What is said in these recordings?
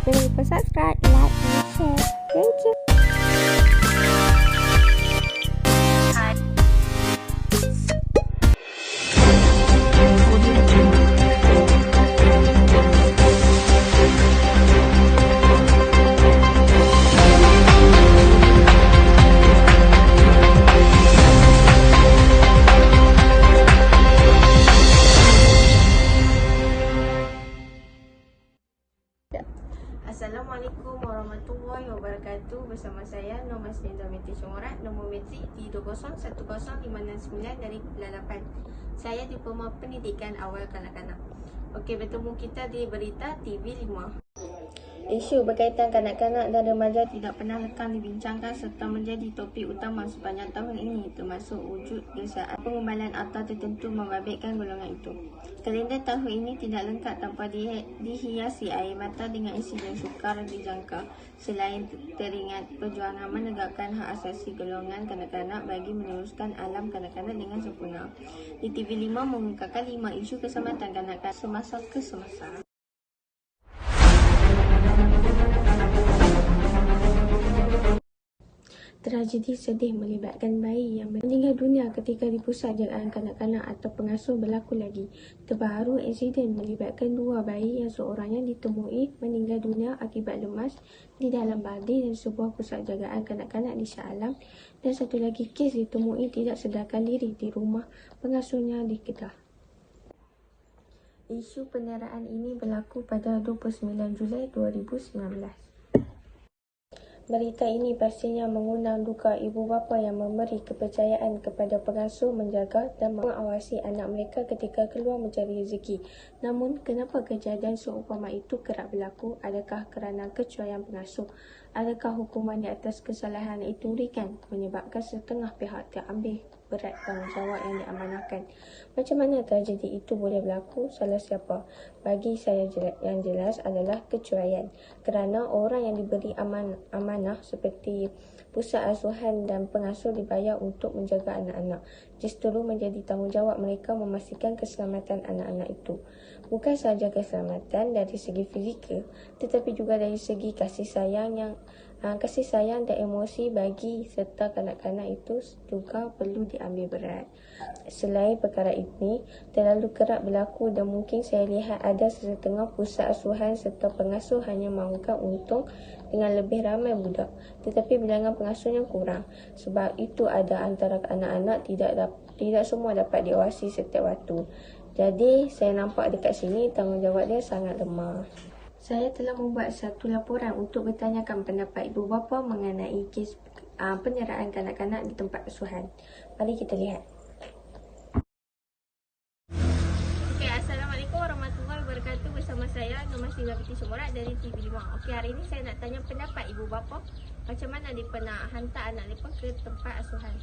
Jangan lupa subscribe, like, and share. Thank you. Assalamualaikum warahmatullahi wabarakatuh. Bersama saya Norma Slinda Binti Syumarat, nombor metrik T20105699 dari Pelalapan. Saya Diploma Pendidikan Awal Kanak-Kanak. Okey, bertemu kita di Berita TV5. Isu berkaitan kanak-kanak dan remaja tidak pernah lekang dibincangkan serta menjadi topik utama sepanjang tahun ini, termasuk wujud desaan pengumbalan atau tertentu membabitkan golongan itu. Kalender tahun ini tidak lengkap tanpa dihiasi air mata dengan insiden sukar dijangka, selain teringat perjuangan menegakkan hak asasi golongan kanak-kanak bagi meneruskan alam kanak-kanak dengan sempurna. Di TV5 mengungkapkan 5 isu keselamatan kanak-kanak semasa kesemasa. Tragedi sedih melibatkan bayi yang meninggal dunia ketika di pusat jagaan kanak-kanak atau pengasuh berlaku lagi. Terbaru, insiden melibatkan 2 bayi yang seorangnya ditemui meninggal dunia akibat lemas di dalam baldi dan sebuah pusat jagaan kanak-kanak di Shah Alam, dan satu lagi kes ditemui tidak sedarkan diri di rumah pengasuhnya di Kedah. Isu penderaan ini berlaku pada 29 Julai 2019. Berita ini pastinya mengundang duka ibu bapa yang memberi kepercayaan kepada pengasuh menjaga dan mengawasi anak mereka ketika keluar mencari rezeki. Namun, kenapa kejadian seumpama itu kerap berlaku? Adakah kerana kecuaian pengasuh? Adakah hukuman di atas kesalahan itu ringan menyebabkan setengah pihak terambil berat tanggungjawab yang diamanahkan? Macam mana tragedi itu boleh berlaku? Salah siapa? Bagi saya yang jelas adalah kecuaian. Kerana orang yang diberi amanah seperti pusat asuhan dan pengasuh dibayar untuk menjaga anak-anak. Justru menjadi tanggungjawab mereka memastikan keselamatan anak-anak itu. Bukan sahaja keselamatan dari segi fizikal, tetapi juga dari segi kasih sayang dan emosi bagi serta kanak-kanak itu juga perlu diambil berat. Selain perkara ini, terlalu kerap berlaku dan mungkin saya lihat ada setengah pusat asuhan serta pengasuh hanya mahukan untung dengan lebih ramai budak, tetapi bilangan pengasuhnya kurang. Sebab itu ada antara anak-anak tidak semua dapat diawasi setiap waktu. Jadi, saya nampak dekat sini tanggungjawab dia sangat lemah. Saya telah membuat satu laporan untuk bertanyakan pendapat ibu bapa mengenai kes penyeraan kanak-kanak di tempat asuhan. Mari kita lihat. Okey, Assalamualaikum warahmatullahi wabarakatuh. Bersama saya Norma Slinda Binti Syumarat dari TV5. Okey, hari ini saya nak tanya pendapat ibu bapa macam mana mereka nak hantar anak mereka ke tempat asuhan.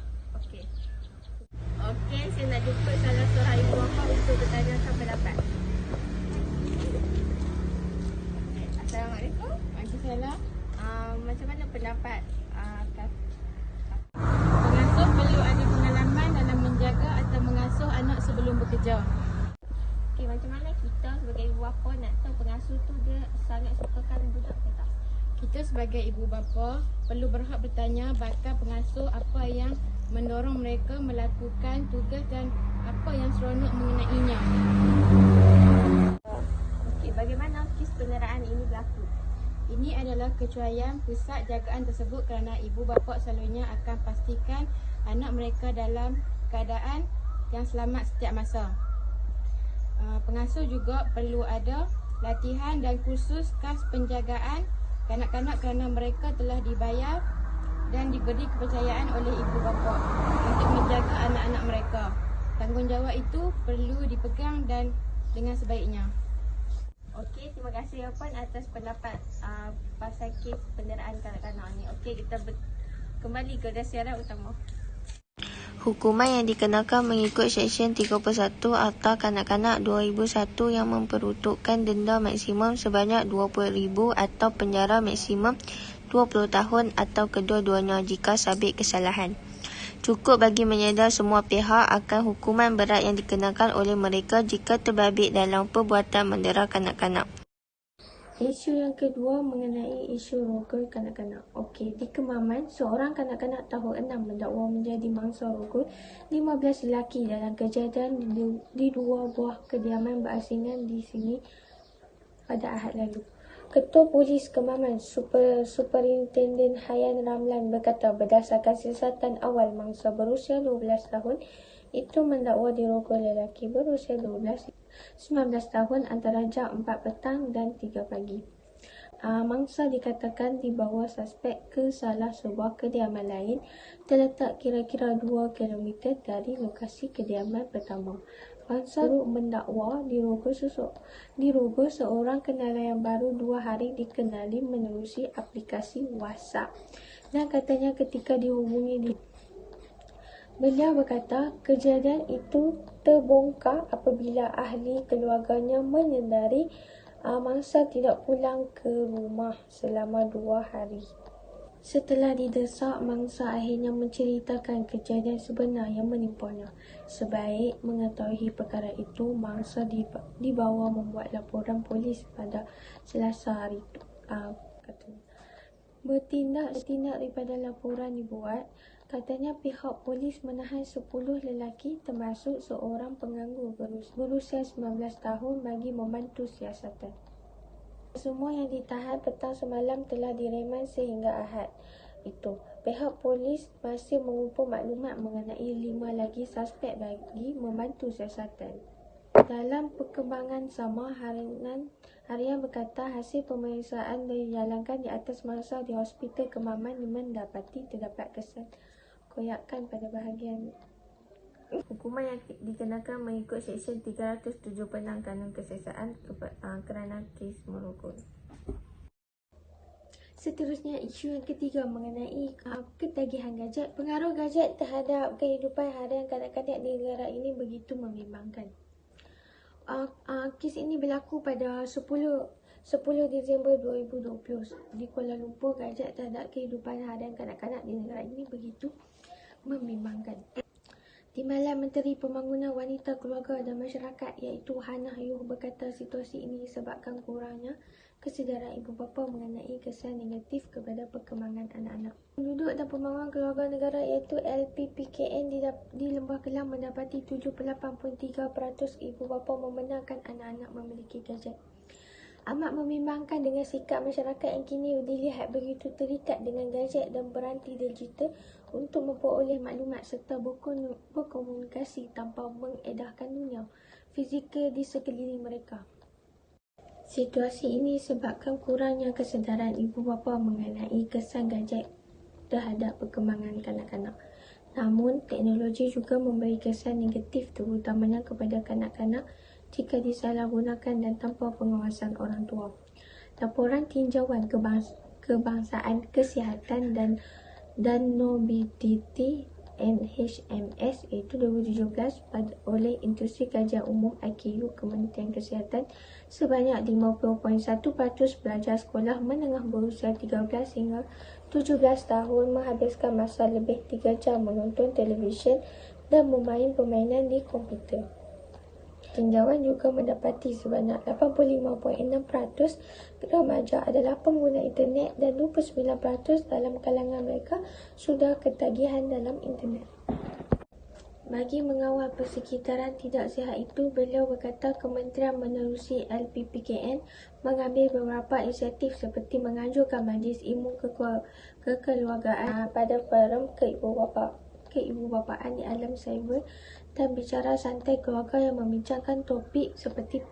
Okey, saya nak jumpa salah seorang ibu bapa untuk bertanyakan pendapat. Assalamualaikum. Waalaikumsalam. Macam mana pendapat Pengasuh perlu ada pengalaman dalam menjaga atau mengasuh anak sebelum bekerja. Okey, macam mana kita sebagai ibu bapa nak tahu pengasuh tu dia sangat sukakan budak ke tak? Kita sebagai ibu bapa perlu berhak bertanya bakal pengasuh apa yang mendorong mereka melakukan tugas dan apa yang seronok mengenainya. Okey, bagaimana kes penyeraan ini berlaku? Ini adalah kecuaian pusat jagaan tersebut kerana ibu bapa selalunya akan pastikan anak mereka dalam keadaan yang selamat setiap masa. Pengasuh juga perlu ada latihan dan kursus khas penjagaan kanak-kanak kerana mereka telah dibayar dan diberi kepercayaan oleh ibu bapa untuk menjaga anak-anak mereka. Tanggungjawab itu perlu dipegang dan dengan sebaiknya. Okey, terima kasih Puan atas pendapat pasal kes penderaan kanak-kanak ni. Okey, kita kembali ke siaran utama. Hukuman yang dikenakan mengikut Seksyen 31 Akta Kanak-Kanak 2001 yang memperuntukkan denda maksimum sebanyak RM20,000 atau penjara maksimum 20 tahun atau kedua-duanya jika sabit kesalahan. Cukup bagi menyedar semua pihak akan hukuman berat yang dikenakan oleh mereka jika terbabit dalam perbuatan mendera kanak-kanak. Isu yang kedua mengenai isu rogol kanak-kanak. Okey, di Kemaman, seorang kanak-kanak tahun 6 mendakwa menjadi mangsa rogol 15 lelaki dalam kejadian di dua buah kediaman berasingan di sini pada Ahad lalu. Ketua Polis Kemaman, Superintenden Hayan Ramlan berkata berdasarkan siasatan awal, mangsa berusia 12 tahun itu mendakwa dirogol lelaki berusia 19 tahun antara jam 4 petang dan 3 pagi. Mangsa dikatakan dibawa suspek ke salah sebuah kediaman lain terletak kira-kira 2 km dari lokasi kediaman pertama. Mangsa mendakwa dirogol seorang kenalan yang baru 2 hari dikenali menerusi aplikasi WhatsApp. Dan katanya ketika dihubungi beliau berkata kejadian itu terbongkar apabila ahli keluarganya menyedari mangsa tidak pulang ke rumah selama 2 hari. Setelah didesak, mangsa akhirnya menceritakan kejadian sebenar yang menimpanya. Sebaik mengetahui perkara itu, mangsa dibawa membuat laporan polis pada Selasa hari itu. Katanya. Bertindak daripada laporan dibuat, katanya pihak polis menahan 10 lelaki termasuk seorang penganggur berusia 19 tahun bagi membantu siasatan. Semua yang ditahan petang semalam telah direman sehingga Ahad itu. Pihak polis masih mengumpul maklumat mengenai 5 lagi suspek bagi membantu siasatan. Dalam perkembangan sama, harian berkata hasil pemeriksaan dijalankan di atas mangsa di Hospital Kemaman mendapati terdapat kesan koyakan pada bahagian hukuman yang dikenakan mengikut Seksyen 307 Penanganan Keseksaan kerana kes merogol. Seterusnya, isu yang ketiga mengenai ketagihan gadget. Pengaruh gadget terhadap kehidupan harian kanak-kanak di negara ini begitu membimbangkan. Kes ini berlaku pada 10 Disember 2020 di Kuala Lumpur. Gadget terhadap kehidupan harian kanak-kanak di negara ini begitu membimbangkan. Di malam, Menteri Pembangunan Wanita, Keluarga dan Masyarakat iaitu Hannah Yuh berkata situasi ini disebabkan kurangnya kesedaran ibu bapa mengenai kesan negatif kepada perkembangan anak-anak. Penduduk dan Pembangunan Keluarga Negara iaitu LPPKN di Lembah Kelang mendapati 78.3% ibu bapa membenarkan anak-anak memiliki gadget. Amat membimbangkan dengan sikap masyarakat yang kini dilihat begitu terikat dengan gadget dan beranti digital untuk memperoleh maklumat serta berkomunikasi tanpa mengedarkan dunia fizikal di sekeliling mereka. Situasi ini disebabkan kurangnya kesedaran ibu bapa mengenai kesan gadget terhadap perkembangan kanak-kanak. Namun, teknologi juga memberi kesan negatif terutamanya kepada kanak-kanak jika disalahgunakan dan tanpa pengawasan orang tua. Laporan Tinjauan Kebangsaan Kesihatan dan Mobiliti NHMS iaitu 2017 oleh Institusi Kajian Umum IKU Kementerian Kesihatan, sebanyak 50.1% pelajar sekolah menengah berusia 13 hingga 17 tahun menghabiskan masa lebih 3 jam menonton televisyen dan bermain permainan di komputer. Tinjauan juga mendapati sebanyak 85.6% remaja adalah pengguna internet dan 29% dalam kalangan mereka sudah ketagihan dalam internet. Bagi mengawal persekitaran tidak sihat itu, beliau berkata kementerian menerusi LPPKN mengambil beberapa inisiatif seperti menganjurkan majlis ilmu kekeluargaan pada forum keibubapaan di alam cyber dan bicara santai keluarga yang membincangkan topik seperti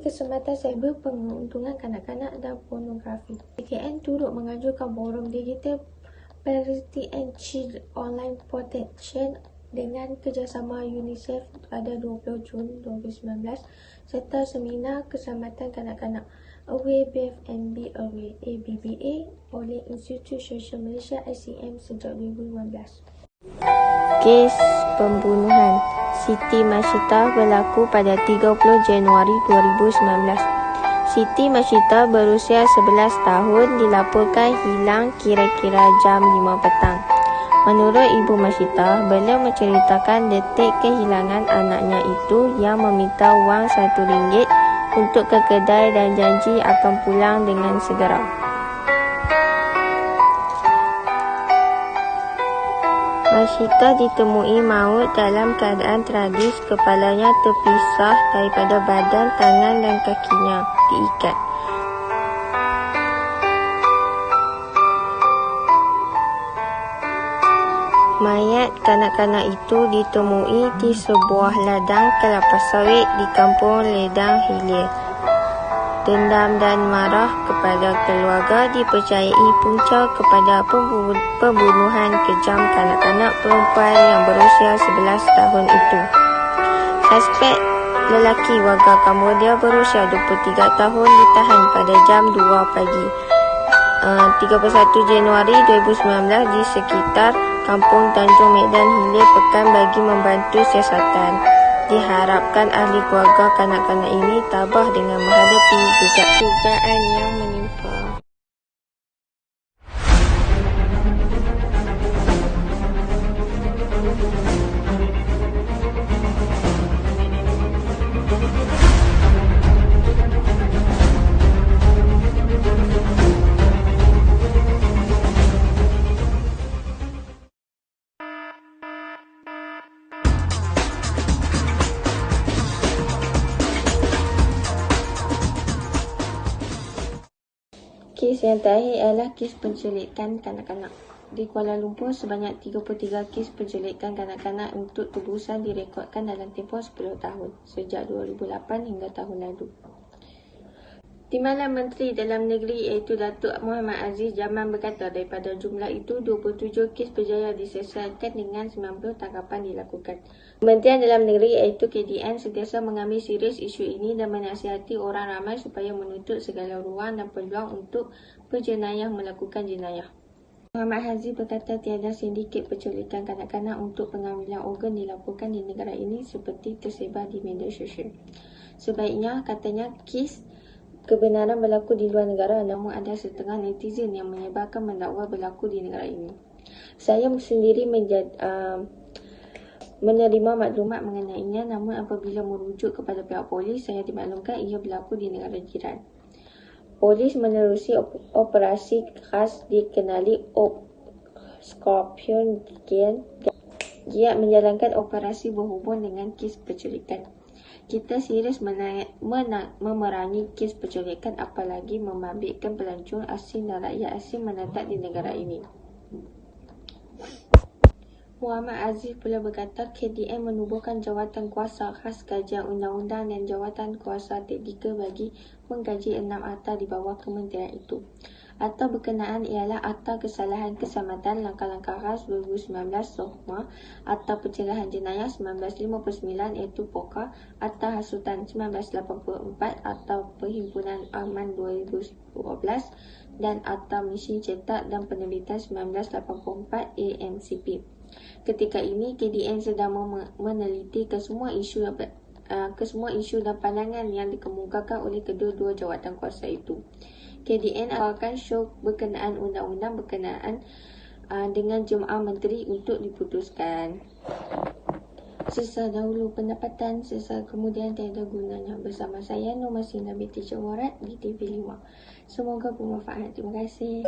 kesempatan cyber, penguntungan kanak-kanak dan pornografi. PKN turut menganjurkan forum digital Parity and Child Online Protection dengan kerjasama UNICEF pada 20 Jun 2019 serta seminar keselamatan kanak-kanak Aware BFNB Aware ABBA oleh Institut Sosial Malaysia ICM sejak 2015. Kes pembunuhan Siti Mashita berlaku pada 30 Januari 2019. Siti Mashita berusia 11 tahun dilaporkan hilang kira-kira jam 5 petang. Menurut Ibu Mashita, beliau menceritakan detik kehilangan anaknya itu yang meminta wang RM1 untuk ke kedai dan janji akan pulang dengan segera. Ashika ditemui maut dalam keadaan tragis, kepalanya terpisah daripada badan, tangan dan kakinya diikat. Mayat kanak-kanak itu ditemui di sebuah ladang kelapa sawit di kampung Ledang Hilir. Dendam dan marah kepada keluarga dipercayai punca kepada pembunuhan kejam kanak-kanak perempuan yang berusia 11 tahun itu. Suspek lelaki warga Cambodia berusia 23 tahun ditahan pada jam 2 pagi 31 Januari 2019 di sekitar Kampung Tanjung Medan Hilir Pekan bagi membantu siasatan. Diharapkan ahli keluarga kanak-kanak ini tabah dengan menghadapi dugaan yang menimpa. Kes yang terakhir adalah kes penculikan kanak-kanak. Di Kuala Lumpur, sebanyak 33 kes penculikan kanak-kanak untuk tebusan direkodkan dalam tempoh 10 tahun, sejak 2008 hingga tahun lalu. Di mana Menteri Dalam Negeri iaitu Datuk Muhammad Aziz Jaman berkata daripada jumlah itu, 27 kes berjaya diselesaikan dengan 90 tangkapan dilakukan. Kementerian Dalam Negeri iaitu KDN sentiasa mengambil serius isu ini dan menasihati orang ramai supaya menutup segala ruang dan peluang untuk berjenayah melakukan jenayah. Muhammad Aziz berkata tiada sindiket penculikan kanak-kanak untuk pengambilan organ dilakukan di negara ini seperti tersebar di media sosial. Sebaiknya, katanya, kes kebenaran berlaku di luar negara, namun ada setengah netizen yang menyebarkan mendakwa berlaku di negara ini. Saya sendiri menerima maklumat mengenainya, namun apabila merujuk kepada pihak polis, saya dimaklumkan ia berlaku di negara jiran. Polis menerusi operasi khas dikenali Scorpion Gen. Giat menjalankan operasi berhubung dengan kes penculikan. Kita serius memerangi kes penculikan, apalagi membabitkan pelancong asing dan rakyat asing menetap di negara ini. Muhammad Aziz pula berkata KDN menubuhkan jawatan kuasa khas kajian undang-undang dan jawatan kuasa taktikal bagi mengkaji 6 akta di bawah kementerian itu. Akta berkenaan ialah Akta Kesalahan Keselamatan Langkah-Langkah Khas 2019 SOHMA, Akta Pencegahan Jenayah 1959 iaitu POKA, Akta Hasutan 1984, Akta Perhimpunan Aman 2012 dan Akta Mesin Cetak dan Penerbitan 1984 AMCP. Ketika ini, KDN sedang meneliti kesemua isu dan pandangan yang dikemukakan oleh kedua-dua jawatan kuasa itu. KDN akan show berkenaan undang-undang berkenaan dengan Jemaah Menteri untuk diputuskan. Sesal dahulu pendapatan, sesal kemudian tiada gunanya. Bersama saya Nur Masina binti Jawarat di TV5. Semoga bermanfaat. Terima kasih.